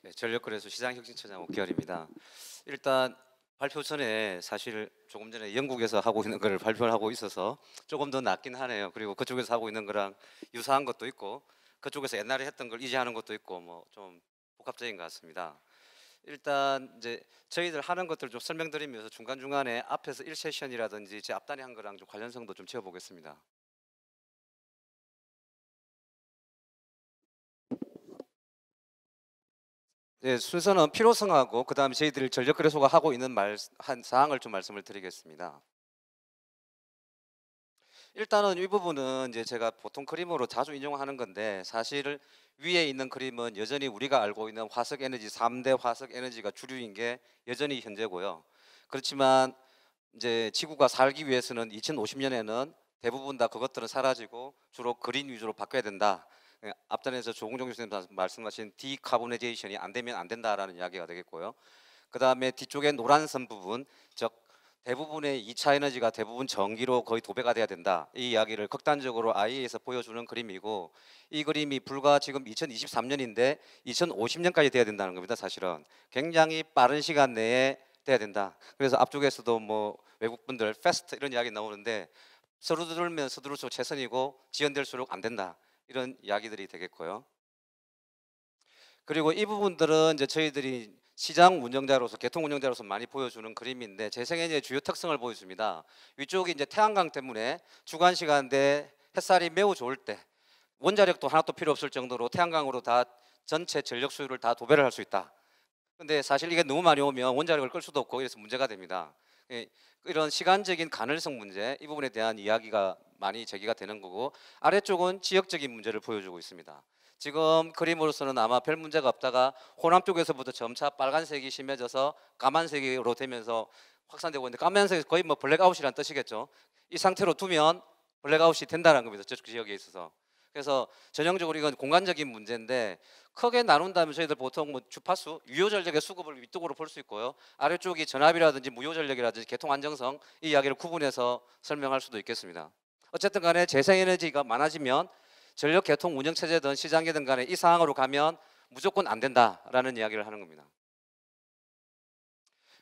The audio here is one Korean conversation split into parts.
네, 전력거래소 시장혁신처장 옥기열입니다. 일단 발표 전에 사실 조금 전에 영국에서 하고 있는 걸 발표를 하고 있어서 조금 더 낫긴 하네요. 그리고 그쪽에서 하고 있는 거랑 유사한 것도 있고 그쪽에서 옛날에 했던 걸 이제 하는 것도 있고 뭐 좀 복합적인 것 같습니다. 일단 이제 저희들 하는 것들 좀 설명드리면서 중간중간에 앞에서 1세션이라든지 제 앞단에 한 거랑 좀 관련성도 좀 채워보겠습니다. 네, 순서는 필요성하고 그다음에 저희들 전력거래소가 하고 있는 한 사항을 좀 말씀을 드리겠습니다. 일단은 이 부분은 이제 제가 보통 그림으로 자주 인용하는 건데 사실 위에 있는 그림은 여전히 우리가 알고 있는 화석 에너지 3대 화석 에너지가 주류인 게 여전히 현재고요. 그렇지만 이제 지구가 살기 위해서는 2050년에는 대부분 다 그것들은 사라지고 주로 그린 위주로 바뀌어야 된다. 앞전에서 조공정 교수님 말씀하신 디카보네이제이션이 안 되면 안 된다라는 이야기가 되겠고요. 그다음에 뒤쪽에 노란 선 부분, 즉 대부분의 2차 에너지가 대부분 전기로 거의 도배가 돼야 된다. 이 이야기를 극단적으로 IE에서 보여주는 그림이고, 이 그림이 불과 지금 2023년인데 2050년까지 돼야 된다는 겁니다. 사실은 굉장히 빠른 시간 내에 돼야 된다. 그래서 앞쪽에서도 뭐 외국 분들 패스트 이런 이야기 나오는데 서두르면 서두를수록 최선이고 지연될수록 안 된다. 이런 이야기들이 되겠고요. 그리고 이 부분들은 이제 저희들이 시장 운영자로서 개통 운영자로서 많이 보여주는 그림인데 재생에너지의 주요 특성을 보여줍니다. 위쪽이 이제 태양광 때문에 주간 시간대 햇살이 매우 좋을 때 원자력도 하나도 필요 없을 정도로 태양광으로 다 전체 전력 수요를 다 도배를 할 수 있다. 근데 사실 이게 너무 많이 오면 원자력을 끌 수도 없고 이래서 문제가 됩니다. 예, 이런 시간적인 가능성 문제 이 부분에 대한 이야기가 많이 제기가 되는 거고, 아래쪽은 지역적인 문제를 보여주고 있습니다. 지금 그림으로서는 아마 별 문제가 없다가 호남 쪽에서부터 점차 빨간색이 심해져서 까만색으로 되면서 확산되고 있는데, 까만색이 거의 뭐 블랙아웃이라는 뜻이겠죠. 이 상태로 두면 블랙아웃이 된다는 겁니다. 저쪽 지역에 있어서. 그래서 전형적으로 이건 공간적인 문제인데, 크게 나눈다면 저희들 보통 뭐 주파수, 유효전력의 수급을 위쪽으로 볼 수 있고요. 아래쪽이 전압이라든지 무효전력이라든지 개통 안정성, 이 이야기를 구분해서 설명할 수도 있겠습니다. 어쨌든 간에 재생에너지가 많아지면 전력 개통 운영 체제든 시장이든 간에 이 상황으로 가면 무조건 안 된다라는 이야기를 하는 겁니다.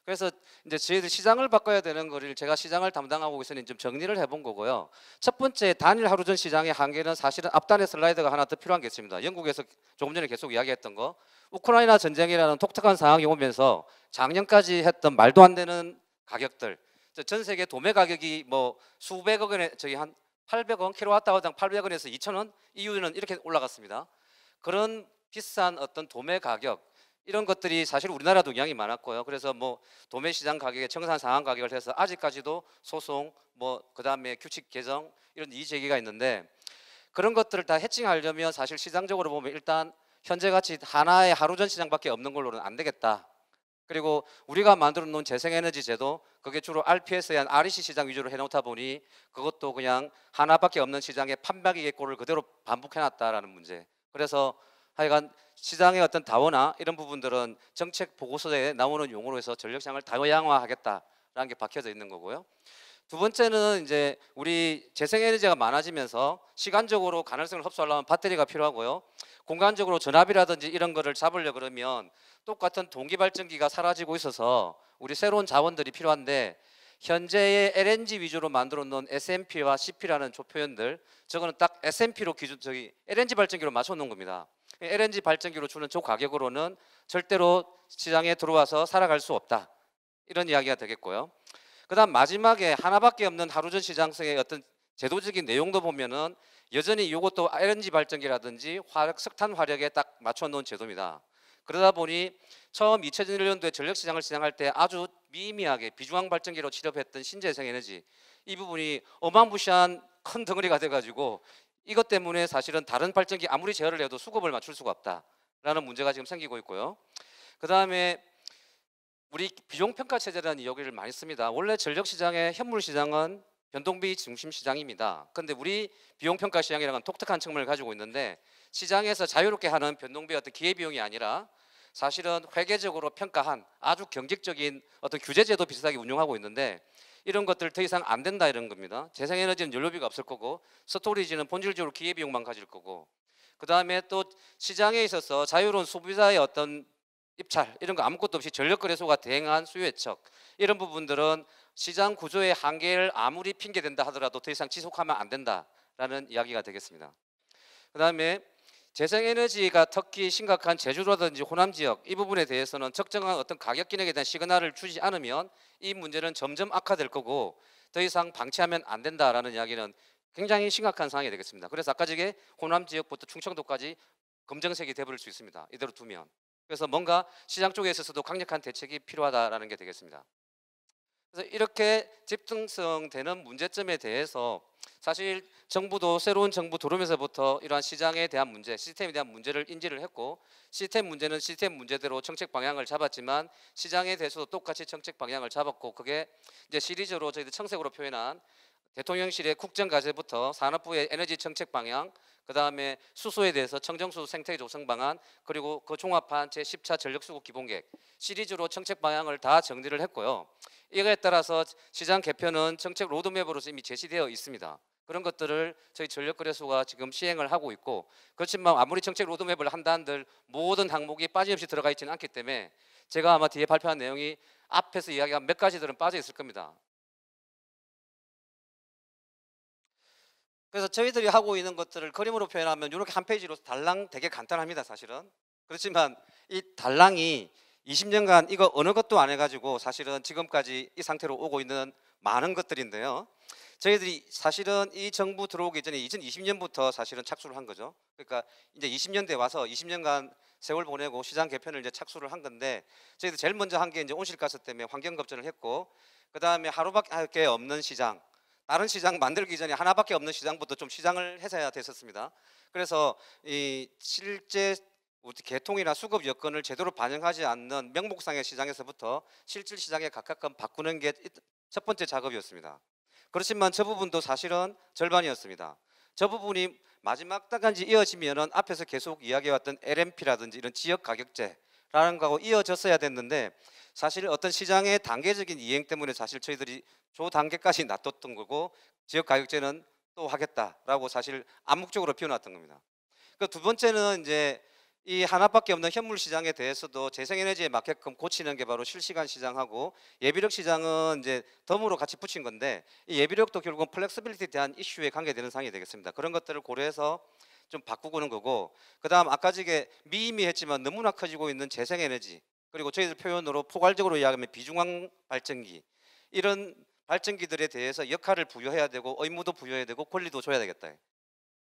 그래서 이제 저희들 시장을 바꿔야 되는 거를 제가 시장을 담당하고 있으니 좀 정리를 해본 거고요. 첫 번째 단일 하루전 시장의 한계는 사실은 앞단에 슬라이드가 하나 더 필요한 게 있습니다. 영국에서 조금 전에 계속 이야기했던 거, 우크라이나 전쟁이라는 독특한 상황이 오면서 작년까지 했던 말도 안 되는 가격들, 전 세계 도매 가격이 뭐 수백억 원에 저희 한 800원 킬로와트아워당 800원에서 2,000원, 이유는 이렇게 올라갔습니다. 그런 비싼 어떤 도매 가격, 이런 것들이 사실 우리나라도 영향이 많았고요. 그래서 뭐 도매 시장 가격에 청산 상한 가격을 해서 아직까지도 소송, 뭐 그다음에 규칙 개정 이런 이의 제기가 있는데, 그런 것들을 다 해칭하려면 사실 시장적으로 보면 일단 현재 같이 하나의 하루전 시장밖에 없는 걸로는 안 되겠다. 그리고 우리가 만들어 놓은 재생에너지 제도, 그게 주로 RPS에 한 REC 시장 위주로 해놓다 보니 그것도 그냥 하나밖에 없는 시장의 판박이의 꼴을 그대로 반복해놨다라는 문제. 그래서 하여간 시장의 어떤 다원화 이런 부분들은 정책 보고서에 나오는 용어로 해서 전력시장을 다양화하겠다라는 게 박혀져 있는 거고요. 두 번째는 이제 우리 재생에너지가 많아지면서 시간적으로 가능성을 흡수하려면 배터리가 필요하고요. 공간적으로 전압이라든지 이런 거를 잡으려 그러면 똑같은 동기발전기가 사라지고 있어서 우리 새로운 자원들이 필요한데, 현재의 LNG 위주로 만들어 놓은 SMP와 CP라는 조표현들, 저거는 딱 SMP로 기준, 저기 LNG 발전기로 맞춰 놓은 겁니다. LNG 발전기로 주는 저 가격으로는 절대로 시장에 들어와서 살아갈 수 없다, 이런 이야기가 되겠고요. 그다음 마지막에 하나밖에 없는 하루전 시장성의 어떤 제도적인 내용도 보면은 여전히 이것도 LNG 발전기라든지 화력, 석탄 화력에 딱 맞춰 놓은 제도입니다. 그러다 보니 처음 2001년도에 전력 시장을 시행할 때 아주 미미하게 비중항 발전기로 취급했던 신재생 에너지, 이 부분이 어마무시한 큰 덩어리가 돼가지고 이것 때문에 사실은 다른 발전기 아무리 제어를 해도 수급을 맞출 수가 없다라는 문제가 지금 생기고 있고요. 그 다음에 우리 비용평가 체제라는 이야기를 많이 씁니다. 원래 전력 시장의 현물 시장은 변동비 중심 시장입니다. 그런데 우리 비용평가 시장이라는 건 독특한 측면을 가지고 있는데, 시장에서 자유롭게 하는 변동비 어떤 기회비용이 아니라 사실은 회계적으로 평가한 아주 경직적인 어떤 규제제도 비슷하게 운영하고 있는데, 이런 것들 더 이상 안 된다 이런 겁니다. 재생에너지는 연료비가 없을 거고, 스토리지는 본질적으로 기회비용만 가질 거고, 그 다음에 또 시장에 있어서 자유로운 소비자의 어떤 입찰 이런 거 아무것도 없이 전력거래소가 대행한 수요예측 이런 부분들은 시장 구조의 한계를 아무리 핑계댄다 하더라도 더 이상 지속하면 안 된다라는 이야기가 되겠습니다. 그다음에 재생에너지가 특히 심각한 제주도라든지 호남 지역 이 부분에 대해서는 적정한 어떤 가격 기능에 대한 시그널을 주지 않으면 이 문제는 점점 악화될 거고 더 이상 방치하면 안 된다라는 이야기는 굉장히 심각한 상황이 되겠습니다. 그래서 아까 저게 호남 지역부터 충청도까지 검정색이 돼버릴 수 있습니다. 이대로 두면. 그래서 뭔가 시장 쪽에 있어서도 강력한 대책이 필요하다라는 게 되겠습니다. 그래서 이렇게 집중성되는 문제점에 대해서 사실 정부도 새로운 정부 들어오면서부터 이러한 시장에 대한 문제, 시스템에 대한 문제를 인지를 했고 시스템 문제는 시스템 문제대로 정책 방향을 잡았지만 시장에 대해서도 똑같이 정책 방향을 잡았고 그게 이제 시리즈로 저희들 청색으로 표현한 대통령실의 국정과제부터 산업부의 에너지 정책 방향, 그 다음에 수소에 대해서 청정수 생태계 조성 방안, 그리고 그 종합한 제10차 전력수급 기본계획 시리즈로 정책 방향을 다 정리를 했고요. 이거에 따라서 시장 개편은 정책 로드맵으로서 이미 제시되어 있습니다. 그런 것들을 저희 전력거래소가 지금 시행을 하고 있고 그렇지만 아무리 정책 로드맵을 한다 한들 모든 항목이 빠짐없이 들어가 있지는 않기 때문에 제가 아마 뒤에 발표한 내용이 앞에서 이야기한 몇 가지들은 빠져 있을 겁니다. 그래서 저희들이 하고 있는 것들을 그림으로 표현하면 이렇게 한 페이지로 달랑 되게 간단합니다 사실은. 그렇지만 이 달랑이 20년간 이거 어느 것도 안 해가지고 사실은 지금까지 이 상태로 오고 있는 많은 것들인데요. 저희들이 사실은 이 정부 들어오기 전에 2020년부터 사실은 착수를 한 거죠. 그러니까 이제 20년대 와서 20년간 세월 보내고 시장 개편을 이제 착수를 한 건데 저희들 제일 먼저 한 게 이제 온실가스 때문에 환경 검증을 했고 그 다음에 하루밖에 없는 시장 다른 시장 만들기 전에 하나밖에 없는 시장부터 좀 시장을 해서야 됐었습니다. 그래서 이 실제 개통이나 수급 여건을 제대로 반영하지 않는 명목상의 시장에서부터 실질 시장에 가깝게 바꾸는 게 첫 번째 작업이었습니다. 그렇지만 저 부분도 사실은 절반이었습니다. 저 부분이 마지막 단까지 이어지면은 앞에서 계속 이야기해왔던 LMP라든지 이런 지역 가격제라는 거하고 이어졌어야 됐는데 사실 어떤 시장의 단계적인 이행 때문에 사실 저희들이 조 단계까지 놔뒀던 거고 지역 가격제는 또 하겠다라고 사실 암묵적으로 비워놨던 겁니다. 그 두 번째는 이제 이 하나밖에 없는 현물 시장에 대해서도 재생에너지에 맞게끔 고치는 게 바로 실시간 시장하고 예비력 시장은 이제 덤으로 같이 붙인 건데 이 예비력도 결국은 플렉서빌리티에 대한 이슈에 관계되는 사항이 되겠습니다. 그런 것들을 고려해서 좀 바꾸고는 거고 그다음 아까 저게 미미했지만 너무나 커지고 있는 재생에너지 그리고 저희들 표현으로 포괄적으로 이야기하면 비중항 발전기 이런 발전기들에 대해서 역할을 부여해야 되고 의무도 부여해야 되고 권리도 줘야 되겠다.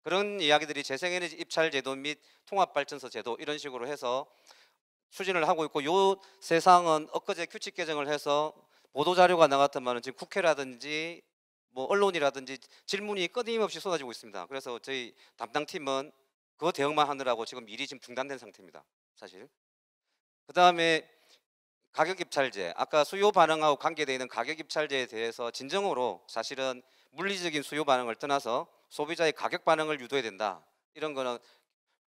그런 이야기들이 재생에너지 입찰 제도 및 통합발전소 제도 이런 식으로 해서 추진을 하고 있고 요 세상은 엊그제 규칙 개정을 해서 보도자료가 나갔더만 지금 국회라든지 뭐 언론이라든지 질문이 끊임없이 쏟아지고 있습니다. 그래서 저희 담당팀은 그거 대응만 하느라고 지금 일이 지금 중단된 상태입니다. 사실. 그 다음에 가격 입찰제, 아까 수요 반응하고 관계되어 있는 가격 입찰제에 대해서 진정으로 사실은 물리적인 수요 반응을 떠나서 소비자의 가격 반응을 유도해야 된다. 이런 거는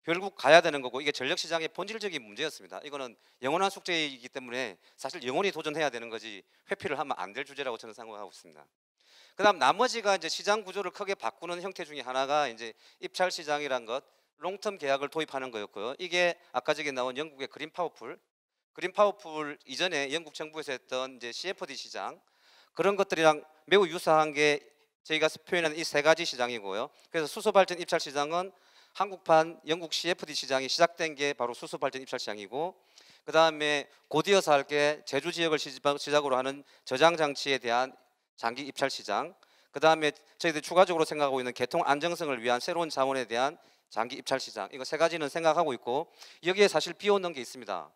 결국 가야 되는 거고 이게 전력 시장의 본질적인 문제였습니다. 이거는 영원한 숙제이기 때문에 사실 영원히 도전해야 되는 거지 회피를 하면 안 될 주제라고 저는 생각하고 있습니다. 그다음 나머지가 이제 시장 구조를 크게 바꾸는 형태 중에 하나가 이제 입찰 시장이란 것, 롱텀 계약을 도입하는 거였고요. 이게 아까 저기 나온 영국의 그린 파워풀 이전에 영국 정부에서 했던 이제 CFD 시장 그런 것들이랑 매우 유사한 게 저희가 표현하는 이 세 가지 시장이고요. 그래서 수소 발전 입찰 시장은 한국판 영국 CFD 시장이 시작된 게 바로 수소 발전 입찰 시장이고 그 다음에 곧 이어서 할 게 제주 지역을 시작으로 하는 저장 장치에 대한 장기 입찰 시장 그 다음에 저희들 추가적으로 생각하고 있는 개통 안정성을 위한 새로운 자원에 대한 장기 입찰 시장 이거 세 가지는 생각하고 있고 여기에 사실 비워놓은 게 있습니다.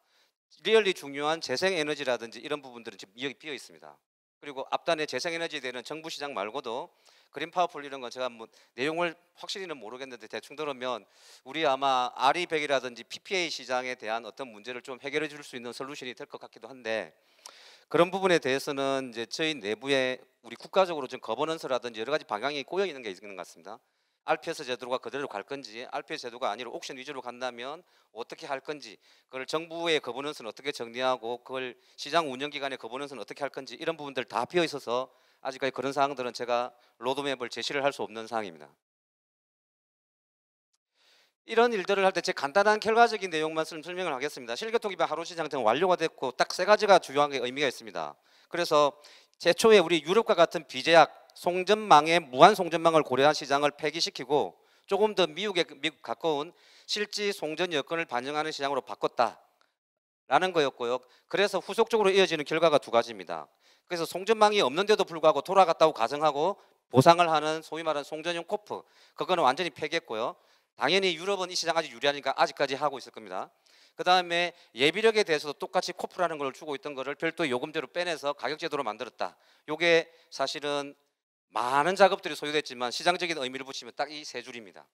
리얼리 중요한 재생에너지라든지 이런 부분들은 지금 여기 비어 있습니다. 그리고 앞단에 재생에너지에 대한 정부 시장 말고도 그린 파워풀 이런 건 제가 뭐 내용을 확실히는 모르겠는데 대충 들으면 우리 아마 RE100이라든지 PPA 시장에 대한 어떤 문제를 좀 해결해 줄 수 있는 솔루션이 될 것 같기도 한데 그런 부분에 대해서는 이제 저희 내부에 우리 국가적으로 좀 거버넌스라든지 여러 가지 방향이 꼬여 있는 게 있는 것 같습니다. RPS 제도가 그대로 갈 건지 RPS 제도가 아니라 옥션 위주로 간다면 어떻게 할 건지 그걸 정부의 거버넌스는 어떻게 정리하고 그걸 시장 운영기관의 거버넌스는 어떻게 할 건지 이런 부분들 다 비어 있어서 아직까지 그런 사항들은 제가 로드맵을 제시를 할 수 없는 사항입니다. 이런 일들을 할 때 제 간단한 결과적인 내용만 설명을 하겠습니다. 실개통 기반 하루시장 등 완료가 됐고 딱 세 가지가 중요한 의미가 있습니다. 그래서 최초에 우리 유럽과 같은 비제약 송전망의 무한 송전망을 고려한 시장을 폐기시키고 조금 더 미국 가까운 실지 송전 여건을 반영하는 시장으로 바꿨다라는 거였고요. 그래서 후속적으로 이어지는 결과가 두 가지입니다. 그래서 송전망이 없는데도 불구하고 돌아갔다고 가정하고 보상을 하는 소위 말하는 송전용 코프, 그거는 완전히 폐기했고요. 당연히 유럽은 이 시장 아직 유리하니까 아직까지 하고 있을 겁니다. 그 다음에 예비력에 대해서도 똑같이 코프라는 걸 주고 있던 거를 별도 요금제로 빼내서 가격제도로 만들었다. 이게 사실은 많은 작업들이 소요됐지만 시장적인 의미를 붙이면 딱 이 세 줄입니다.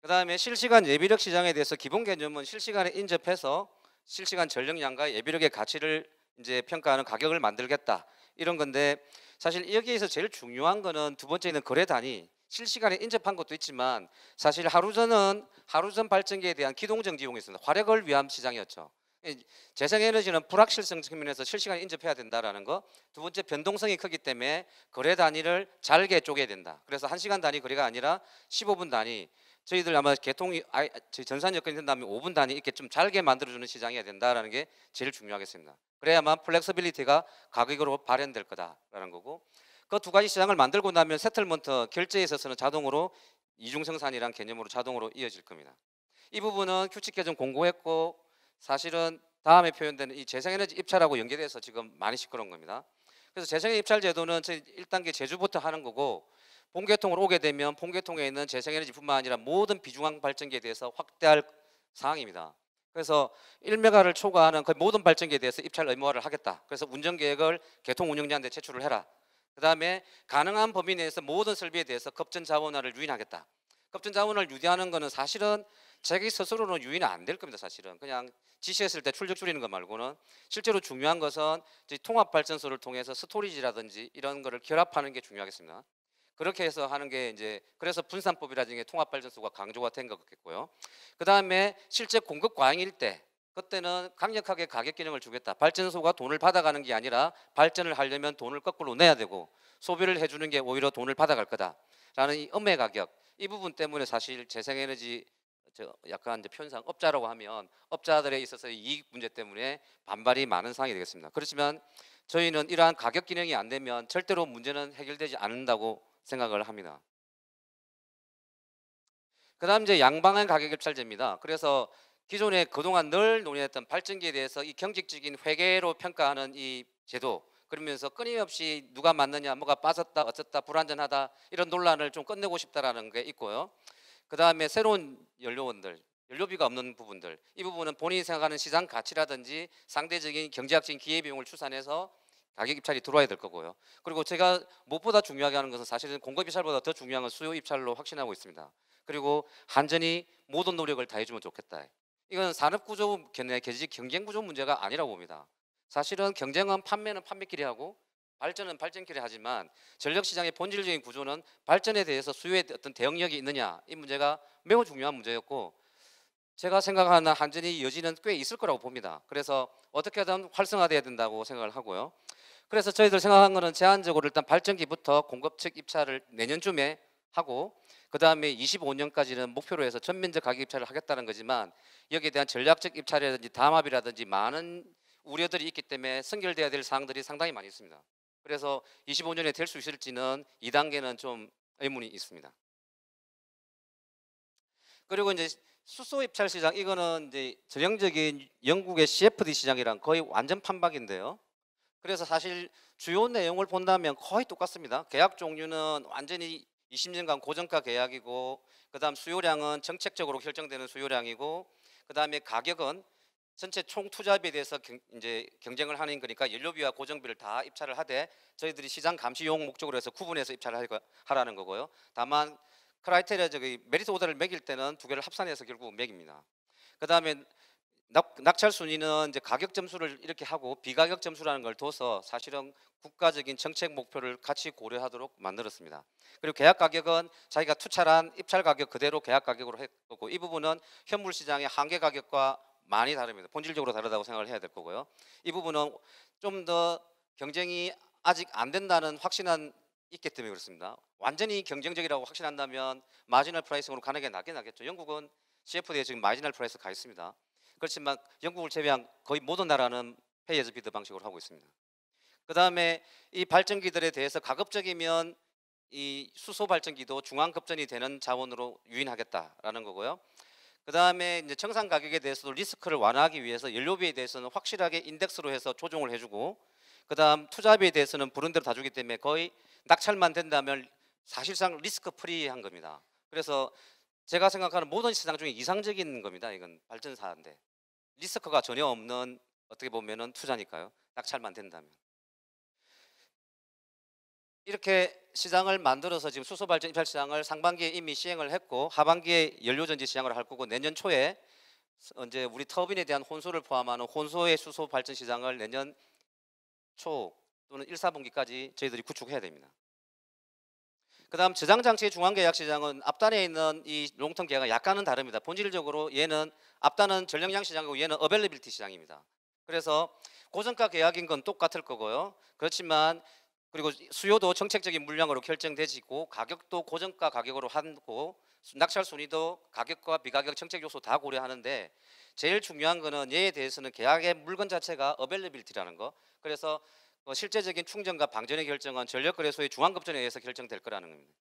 그 다음에 실시간 예비력 시장에 대해서 기본 개념은 실시간에 인접해서 실시간 전력량과 예비력의 가치를 이제 평가하는 가격을 만들겠다, 이런 건데, 사실 여기에서 제일 중요한 거는 두 번째는 거래 단위. 실시간에 인접한 것도 있지만 사실 하루전은 하루전 발전기에 대한 기동정지 이용이 있습니다. 화력을 위한 시장이었죠. 재생에너지는 불확실성 측면에서 실시간에 인접해야 된다라는 거. 두 번째, 변동성이 크기 때문에 거래 단위를 잘게 쪼개야 된다. 그래서 1시간 단위 거래가 아니라 15분 단위, 저희들 아마 개통이 전산 여건이 된다면 5분 단위 이렇게 좀 잘게 만들어주는 시장이어야 된다라는 게 제일 중요하겠습니다. 그래야만 플렉서빌리티가 가격으로 발현될 거다라는 거고, 그 두 가지 시장을 만들고 나면 세틀먼트 결제에 있어서는 자동으로 이중생산이란 개념으로 자동으로 이어질 겁니다. 이 부분은 규칙 개정 공고했고 사실은 다음에 표현되는 이 재생에너지 입찰하고 연계돼서 지금 많이 시끄러운 겁니다. 그래서 재생에너지 입찰 제도는 1단계 제주부터 하는 거고, 본계통으로 오게 되면 본계통에 있는 재생에너지뿐만 아니라 모든 비중항 발전기에 대해서 확대할 사항입니다. 그래서 1메가를 초과하는 그 모든 발전기에 대해서 입찰 의무화를 하겠다. 그래서 운전계획을 개통운영자한테 제출을 해라. 그 다음에 가능한 범위 내에서 모든 설비에 대해서 급전 자원화를 유인하겠다. 급전 자원을 유지하는 거는 사실은 자기 스스로는 유인이 안 될 겁니다. 사실은 그냥 지시했을 때 출력 줄이는 것 말고는 실제로 중요한 것은 통합 발전소를 통해서 스토리지라든지 이런 거를 결합하는 게 중요하겠습니다. 그렇게 해서 하는 게 이제 그래서 분산법이라든지 통합 발전소가 강조가 된 것 같겠고요. 그 다음에 실제 공급 과잉일 때 그때는 강력하게 가격 균형을 주겠다. 발전소가 돈을 받아가는 게 아니라 발전을 하려면 돈을 거꾸로 내야 되고 소비를 해주는 게 오히려 돈을 받아갈 거다라는 이 음의 가격, 이 부분 때문에 사실 재생에너지 약간 이제 편상 업자라고 하면 업자들에 있어서 이익 문제 때문에 반발이 많은 상황이 되겠습니다. 그렇지만 저희는 이러한 가격 균형이 안 되면 절대로 문제는 해결되지 않는다고 생각을 합니다. 그 다음 이제 양방향 가격 입찰제입니다. 그래서 기존에 그동안 늘 논의했던 발전기에 대해서 이 경직적인 회계로 평가하는 이 제도, 그러면서 끊임없이 누가 맞느냐, 뭐가 빠졌다, 어쨌다, 불안전하다, 이런 논란을 좀 끝내고 싶다라는 게 있고요. 그 다음에 새로운 연료원들, 연료비가 없는 부분들, 이 부분은 본인이 생각하는 시장 가치라든지 상대적인 경제학적인 기회비용을 추산해서 가격 입찰이 들어와야 될 거고요. 그리고 제가 무엇보다 중요하게 하는 것은 사실은 공급 입찰보다 더 중요한 건 수요 입찰로 확신하고 있습니다. 그리고 한전이 모든 노력을 다해주면 좋겠다. 이건 산업구조 견해, 경쟁구조 문제가 아니라고 봅니다. 사실은 경쟁은 판매는 판매끼리 하고 발전은 발전끼리 하지만 전력시장의 본질적인 구조는 발전에 대해서 수요에 어떤 대응력이 있느냐, 이 문제가 매우 중요한 문제였고, 제가 생각하는 한전이 여지는 꽤 있을 거라고 봅니다. 그래서 어떻게든 활성화돼야 된다고 생각을 하고요. 그래서 저희들 생각한 거는 제한적으로 일단 발전기부터 공급 측 입찰을 내년쯤에 하고, 그 다음에 25년까지는 목표로 해서 전면적 가격 입찰을 하겠다는 거지만 여기에 대한 전략적 입찰이라든지 담합이라든지 많은 우려들이 있기 때문에 선결돼야 될 사항들이 상당히 많이 있습니다. 그래서 25년에 될 수 있을지는 2단계는 좀 의문이 있습니다. 그리고 이제 수소 입찰 시장, 이거는 이제 전형적인 영국의 CFD 시장이랑 거의 완전 판박인데요. 그래서 사실 주요 내용을 본다면 거의 똑같습니다. 계약 종류는 완전히 20년간 고정가 계약이고, 그다음 수요량은 정책적으로 결정되는 수요량이고, 그다음에 가격은 전체 총 투자비에 대해서 이제 경쟁을 하는 거니까 연료비와 고정비를 다 입찰을 하되 저희들이 시장 감시용 목적으로 해서 구분해서 입찰을 하라는 거고요. 다만 크라이테리아 메리트 오더를 매길 때는 두 개를 합산해서 결국 매깁니다. 그다음에 낙찰 순위는 이제 가격 점수를 이렇게 하고 비가격 점수라는 걸 둬서 사실은 국가적인 정책 목표를 같이 고려하도록 만들었습니다. 그리고 계약 가격은 자기가 투철한 입찰 가격 그대로 계약 가격으로 했고, 이 부분은 현물 시장의 한계 가격과 많이 다릅니다. 본질적으로 다르다고 생각을 해야 될 거고요. 이 부분은 좀 더 경쟁이 아직 안 된다는 확신한 있기 때문에 그렇습니다. 완전히 경쟁적이라고 확신한다면 마지널 프라이싱으로 가는 게 낫긴 하겠죠. 영국은 CFD에 지금 마지널 프라이스 가 있습니다. 그렇지만 영국을 제외한 거의 모든 나라는 페이 에즈 비드 방식으로 하고 있습니다. 그다음에 이 발전기들에 대해서 가급적이면 이 수소 발전기도 중앙 급전이 되는 자원으로 유인하겠다라는 거고요. 그다음에 이제 정상 가격에 대해서도 리스크를 완화하기 위해서 연료비에 대해서는 확실하게 인덱스로 해서 조정을 해주고, 그다음 투자비에 대해서는 부른 대로 다 주기 때문에 거의 낙찰만 된다면 사실상 리스크 프리한 겁니다. 그래서 제가 생각하는 모든 시장 중에 이상적인 겁니다. 이건 발전사인데 리스크가 전혀 없는, 어떻게 보면은 투자니까요. 낙찰만 된다면. 이렇게 시장을 만들어서 지금 수소 발전 입찰 시장을 상반기에 이미 시행을 했고 하반기에 연료전지 시장을 할 거고, 내년 초에 이제 우리 터빈에 대한 혼소를 포함하는 혼소의 수소 발전 시장을 내년 초 또는 1, 4분기까지 저희들이 구축해야 됩니다. 그다음 저장 장치의 중앙 계약 시장은 앞단에 있는 이 롱텀 계약은 약간은 다릅니다. 본질적으로 얘는 앞단은 전력량 시장이고 얘는 어벨리빌티 시장입니다. 그래서 고정가 계약인 건 똑같을 거고요. 그렇지만 그리고 수요도 정책적인 물량으로 결정되지고 가격도 고정가 가격으로 하고 낙찰 순위도 가격과 비가격 정책 요소 다 고려하는데, 제일 중요한 거는 얘에 대해서는 계약의 물건 자체가 어벨리빌티라는 거. 그래서 실제적인 충전과 방전의 결정은 전력거래소의 중앙급전에 의해서 결정될 거라는 겁니다.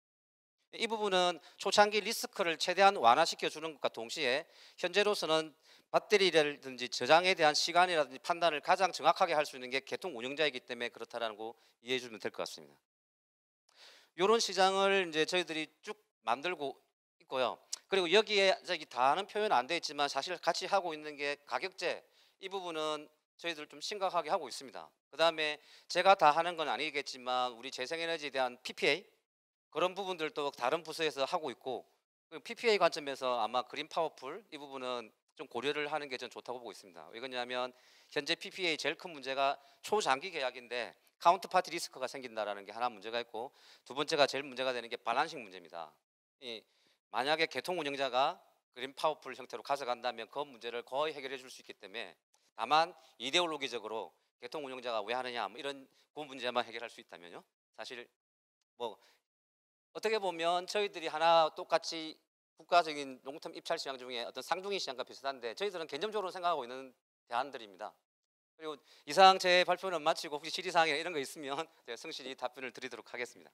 이 부분은 초창기 리스크를 최대한 완화시켜 주는 것과 동시에 현재로서는 배터리라든지 저장에 대한 시간이라든지 판단을 가장 정확하게 할 수 있는 게 개통 운영자이기 때문에 그렇다라는 거 이해해 주면 될 것 같습니다. 이런 시장을 이제 저희들이 쭉 만들고 있고요. 그리고 여기에 저기 다는 표현 안 돼 있지만 사실 같이 하고 있는 게 가격제, 이 부분은 저희들 좀 심각하게 하고 있습니다. 그다음에 제가 다 하는 건 아니겠지만 우리 재생에너지에 대한 PPA 그런 부분들도 다른 부서에서 하고 있고, PPA 관점에서 아마 그린 파워풀 이 부분은 좀 고려를 하는 게 전 좋다고 보고 있습니다. 왜 그러냐면 현재 PPA 제일 큰 문제가 초장기 계약인데 카운터파티 리스크가 생긴다라는 게 하나 문제가 있고, 두 번째가 제일 문제가 되는 게 바란싱 문제입니다. 이 만약에 개통 운영자가 그린 파워풀 형태로 가져간다면 그 문제를 거의 해결해 줄 수 있기 때문에, 다만 이데올로기적으로 개통 운영자가 왜 하느냐 뭐 이런 그 문제만 해결할 수 있다면요. 사실 뭐 어떻게 보면 저희들이 하나 똑같이 국가적인 롱텀 입찰 시장 중에 어떤 상중위 시장과 비슷한데 저희들은 개념적으로 생각하고 있는 대안들입니다. 그리고 이상 제 발표는 마치고 혹시 질의사항이나 이런 거 있으면 제가 성실히 답변을 드리도록 하겠습니다.